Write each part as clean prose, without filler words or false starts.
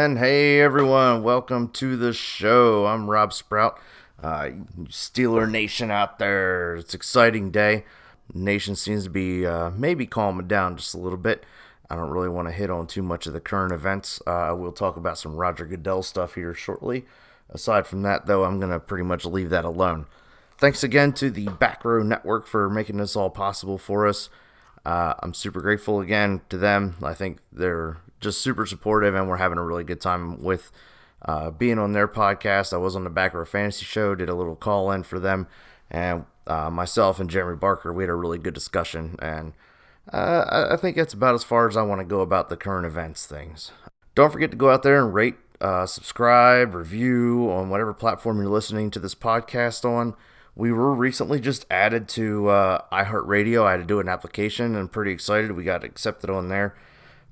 And hey everyone, welcome to the show. I'm Rob Sprout, Steeler Nation out there. It's an exciting day. The nation seems to be maybe calming down just a little bit. I don't really want to hit on too much of the current events. We'll talk about some Roger Goodell stuff here shortly. Aside from that, though, I'm going to pretty much leave that alone. Thanks again to the Back Row Network for making this all possible for us. I'm super grateful again to them. I think they're just super supportive, and we're having a really good time with being on their podcast. I was on the Back Row Fantasy Show, did a little call-in for them, and myself and Jeremy Barker, we had a really good discussion, and I think that's about as far as I want to go about the current events things. Don't forget to go out there and rate, subscribe, review on whatever platform you're listening to this podcast on. We were recently just added to iHeartRadio. I had to do an application, and I'm pretty excited. We got accepted on there.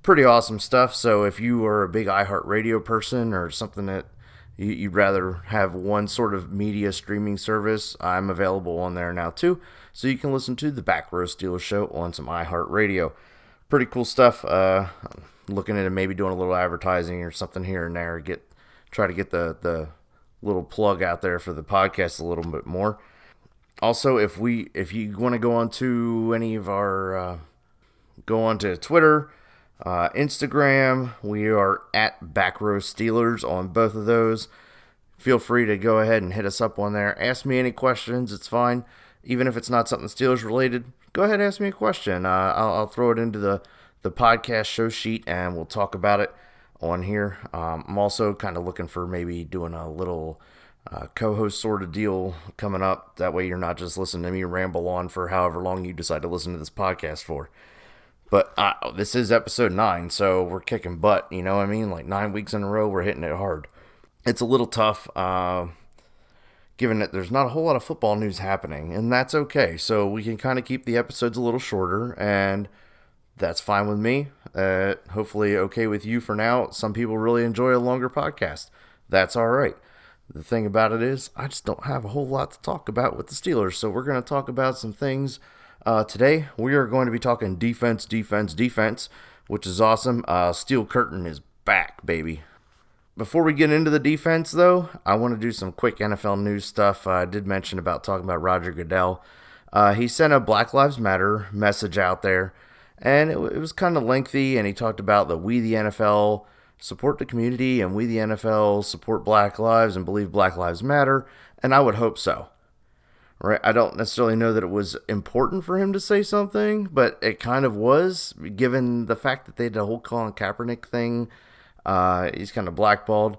Pretty awesome stuff. So if you are a big iHeartRadio person or something that you'd rather have one sort of media streaming service, I'm available on there now too. So you can listen to the Back Row Steelers Show on some iHeartRadio. Pretty cool stuff. Looking at maybe doing a little advertising or something here and there. Try to get the little plug out there for the podcast a little bit more. Also, if you want to go on to any of our, go on to Twitter, Instagram, we are at Back Row Steelers on both of those. Feel free to go ahead and hit us up on there. Ask me any questions, it's fine. Even if it's not something Steelers related, go ahead and ask me a question. I'll throw it into the podcast show sheet and we'll talk about it on here. I'm also kind of looking for maybe doing a little co-host sort of deal coming up. That way you're not just listening to me ramble on for however long you decide to listen to this podcast for. But this is episode 9, so we're kicking butt, you know what I mean? Like 9 weeks in a row, we're hitting it hard. It's a little tough, given that there's not a whole lot of football news happening, and that's okay. So we can kind of keep the episodes a little shorter, and that's fine with me. Hopefully okay with you for now. Some people really enjoy a longer podcast. That's all right. The thing about it is, I just don't have a whole lot to talk about with the Steelers, so we're going to talk about some things. Today, we are going to be talking defense, which is awesome. Steel Curtain is back, baby. Before we get into the defense, though, I want to do some quick NFL news stuff. I did mention about talking about Roger Goodell. He sent a Black Lives Matter message out there, and it was kind of lengthy, and he talked about that we, the NFL, support the community, and we, the NFL, support Black lives and believe Black Lives Matter, and I would hope so. Right? I don't necessarily know that it was important for him to say something, but it kind of was, given the fact that they did a whole Colin Kaepernick thing. He's kind of blackballed.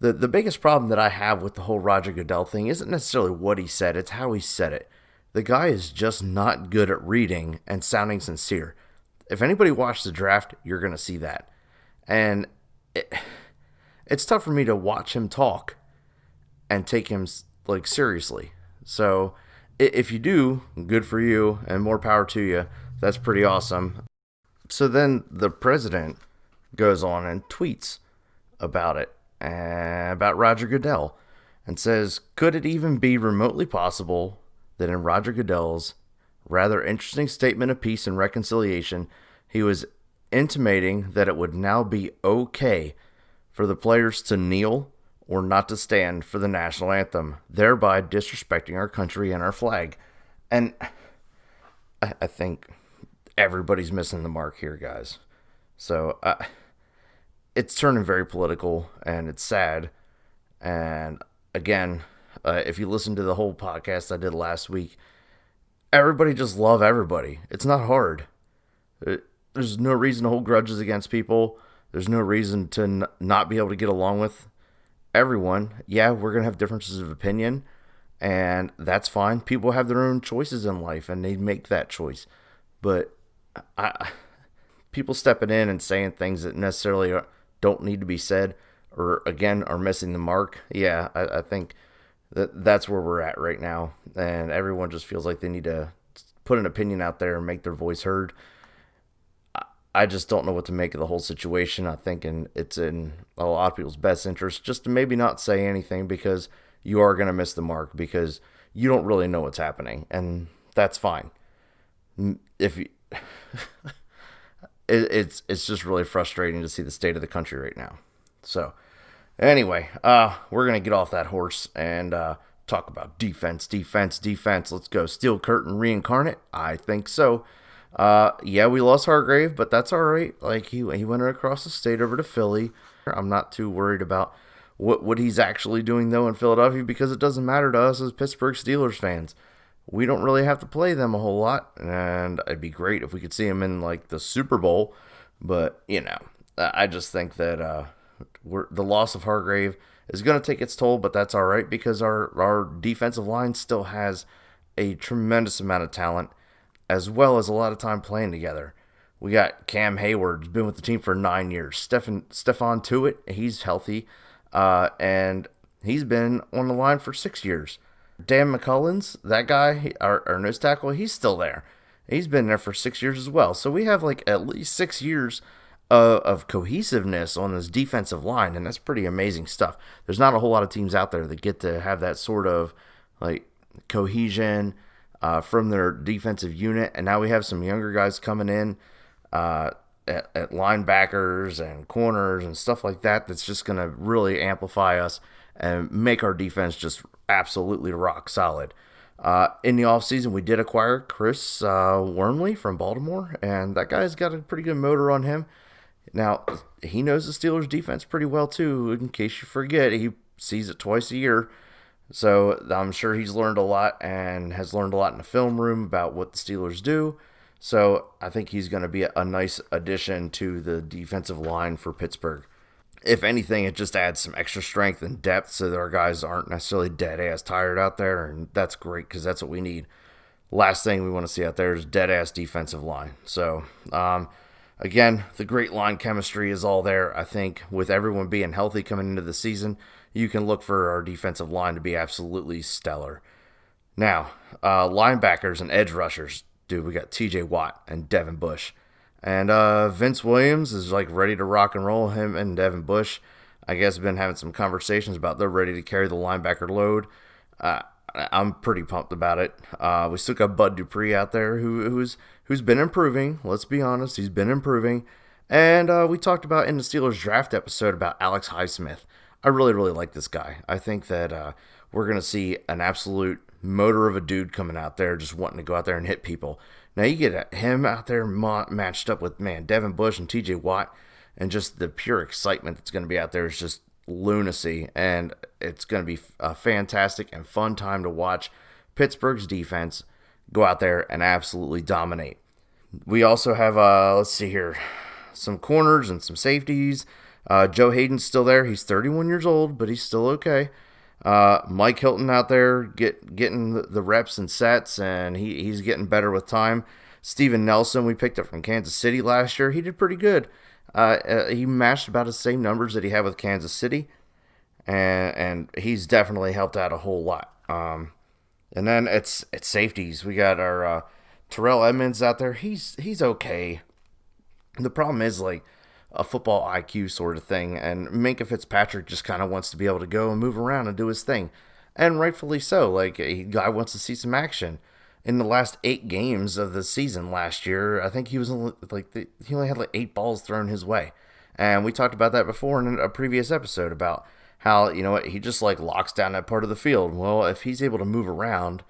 The biggest problem that I have with the whole Roger Goodell thing isn't necessarily what he said, it's how he said it. The guy is just not good at reading and sounding sincere. If anybody watched the draft, you're going to see that. And it's tough for me to watch him talk and take him like seriously. So if you do, good for you and more power to you. That's pretty awesome. So then the president goes on and tweets about it, about Roger Goodell, and says, could it even be remotely possible that in Roger Goodell's rather interesting statement of peace and reconciliation, he was intimating that it would now be okay for the players to kneel or not to stand for the national anthem, thereby disrespecting our country and our flag. And I think everybody's missing the mark here, guys. So it's turning very political, and it's sad. And again, if you listen to the whole podcast I did last week, everybody just love everybody. It's not hard. There's no reason to hold grudges against people. There's no reason to not be able to get along with everyone. Yeah, we're going to have differences of opinion, and that's fine. People have their own choices in life, and they make that choice. But people stepping in and saying things that necessarily don't need to be said, or again, are missing the mark. Yeah, I think that's where we're at right now, and everyone just feels like they need to put an opinion out there and make their voice heard. I just don't know what to make of the whole situation. I think it's in a lot of people's best interest just to maybe not say anything, because you are going to miss the mark, because you don't really know what's happening, and that's fine. If you, it's just really frustrating to see the state of the country right now. So, anyway, we're going to get off that horse and talk about defense, defense, defense. Let's go. Steel Curtain reincarnate? I think so. Yeah, we lost Hargrave, but that's all right. Like, he went across the state over to Philly. I'm not too worried about what he's actually doing, though, in Philadelphia because it doesn't matter to us as Pittsburgh Steelers fans. We don't really have to play them a whole lot, and it'd be great if we could see him in, like, the Super Bowl. But, I just think that the loss of Hargrave is going to take its toll, but that's all right because our defensive line still has a tremendous amount of talent as well as a lot of time playing together. We got Cam Hayward, who's been with the team for 9 years. Stephon Tuitt, he's healthy, and he's been on the line for 6 years. Dan McCullins, that guy, our nose tackle, he's still there. He's been there for 6 years as well. So we have like at least 6 years of cohesiveness on this defensive line, and that's pretty amazing stuff. There's not a whole lot of teams out there that get to have that sort of like cohesion from their defensive unit, and now we have some younger guys coming in at linebackers and corners and stuff like that. That's just going to really amplify us and make our defense just absolutely rock solid. In the offseason, we did acquire Chris Wormley from Baltimore, and that guy's got a pretty good motor on him. Now, he knows the Steelers' defense pretty well, too. In case you forget, he sees it twice a year. So I'm sure he's learned a lot and has learned a lot in the film room about what the Steelers do. So I think he's going to be a nice addition to the defensive line for Pittsburgh. If anything, it just adds some extra strength and depth so that our guys aren't necessarily dead-ass tired out there, and that's great because that's what we need. Last thing we want to see out there is dead-ass defensive line. So, again, the great line chemistry is all there. I think with everyone being healthy coming into the season, you can look for our defensive line to be absolutely stellar. Now, linebackers and edge rushers. Dude, we got TJ Watt and Devin Bush. And Vince Williams is like ready to rock and roll. Him and Devin Bush, I guess, have been having some conversations about they're ready to carry the linebacker load. I'm pretty pumped about it. We still got Bud Dupree out there who's been improving. Let's be honest, he's been improving. And we talked about in the Steelers draft episode about Alex Highsmith. I really, really like this guy. I think that we're going to see an absolute motor of a dude coming out there just wanting to go out there and hit people. Now you get him out there matched up with, Devin Bush and TJ Watt, and just the pure excitement that's going to be out there is just lunacy, and it's going to be a fantastic and fun time to watch Pittsburgh's defense go out there and absolutely dominate. We also have, let's see here, some corners and some safeties. Joe Hayden's still there. He's 31 years old, but he's still okay. Mike Hilton out there getting the reps and sets, and he's getting better with time. Steven Nelson, we picked up from Kansas City last year. He did pretty good. He matched about the same numbers that he had with Kansas City, and he's definitely helped out a whole lot. And then it's safeties. We got our Terrell Edmonds out there. He's okay. The problem is like a football IQ sort of thing, and Minkah Fitzpatrick just kind of wants to be able to go and move around and do his thing, and rightfully so. Like, a guy wants to see some action. In the last 8 games of the season last year, I think he was only, he only had like 8 balls thrown his way, and we talked about that before in a previous episode about how he just like locks down that part of the field. Well, if he's able to move around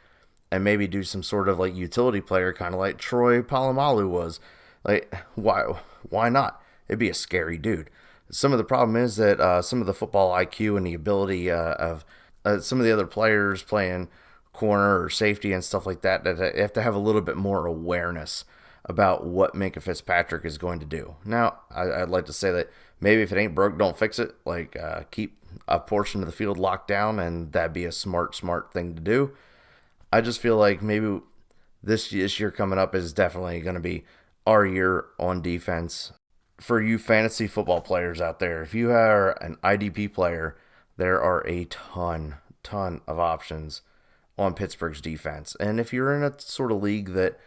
and maybe do some sort of like utility player, kind of like Troy Polamalu was, like why not? It'd be a scary dude. Some of the problem is that some of the football IQ and the ability of some of the other players playing corner or safety and stuff like that, that they have to have a little bit more awareness about what Minkah Fitzpatrick is going to do. Now, I'd like to say that maybe if it ain't broke, don't fix it. Like, keep a portion of the field locked down, and that'd be a smart thing to do. I just feel like maybe this year coming up is definitely going to be our year on defense. For you fantasy football players out there, if you are an IDP player, there are a ton of options on Pittsburgh's defense. And if you're in a sort of league that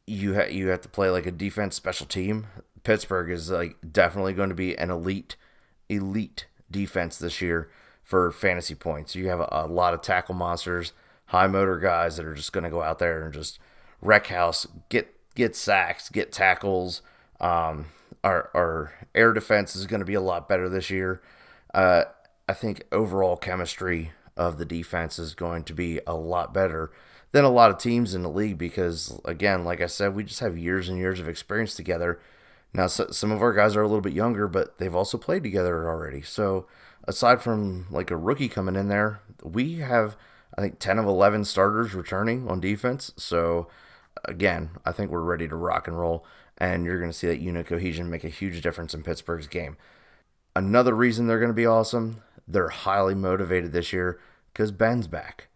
you have to play like a defense special team, Pittsburgh is like definitely going to be an elite defense this year for fantasy points. You have a lot of tackle monsters, high motor guys that are just going to go out there and just wreck house, get sacks, get tackles. Our air defense is going to be a lot better this year. I think overall chemistry of the defense is going to be a lot better than a lot of teams in the league because, again, like I said, we just have years and years of experience together. Now, some of our guys are a little bit younger, but they've also played together already. So, aside from like a rookie coming in there, we have, I think, 10 of 11 starters returning on defense. So, again, I think we're ready to rock and roll, and you're going to see that unit cohesion make a huge difference in Pittsburgh's game. Another reason they're going to be awesome, they're highly motivated this year because Ben's back.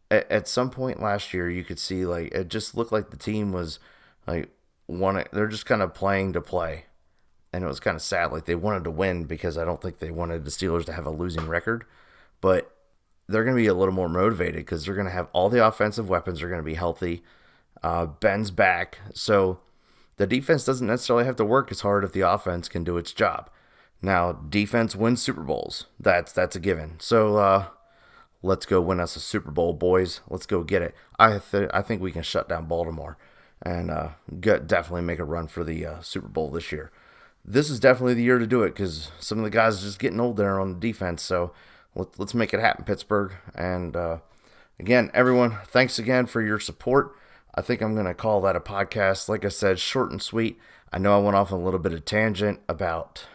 At some point last year, you could see like it just looked like the team was like they're just kind of playing to play, and it was kind of sad. Like they wanted to win because I don't think they wanted the Steelers to have a losing record, but they're going to be a little more motivated because they're going to have all the offensive weapons are going to be healthy. Ben's back, so the defense doesn't necessarily have to work as hard if the offense can do its job. Now, defense wins Super Bowls. That's a given. So let's go win us a Super Bowl, boys. Let's go get it. I think we can shut down Baltimore and definitely make a run for the Super Bowl this year. This is definitely the year to do it because some of the guys are just getting old there on the defense. So let's make it happen, Pittsburgh. And again, everyone, thanks again for your support. I think I'm going to call that a podcast. Like I said, short and sweet. I know I went off on a little bit of tangent about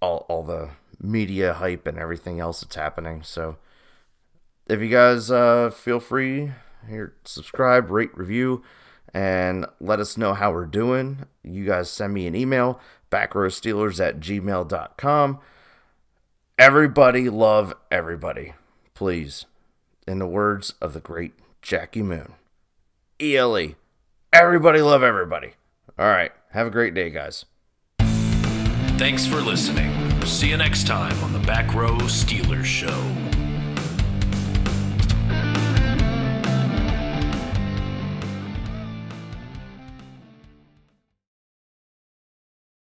all the media hype and everything else that's happening. So if you guys feel free, here, subscribe, rate, review, and let us know how we're doing. You guys send me an email, backrowsteelers@gmail.com. Everybody love everybody. Please. In the words of the great Jackie Moon. ELE. Everybody love everybody. All right. Have a great day, guys. Thanks for listening. See you next time on the Back Row Steelers Show.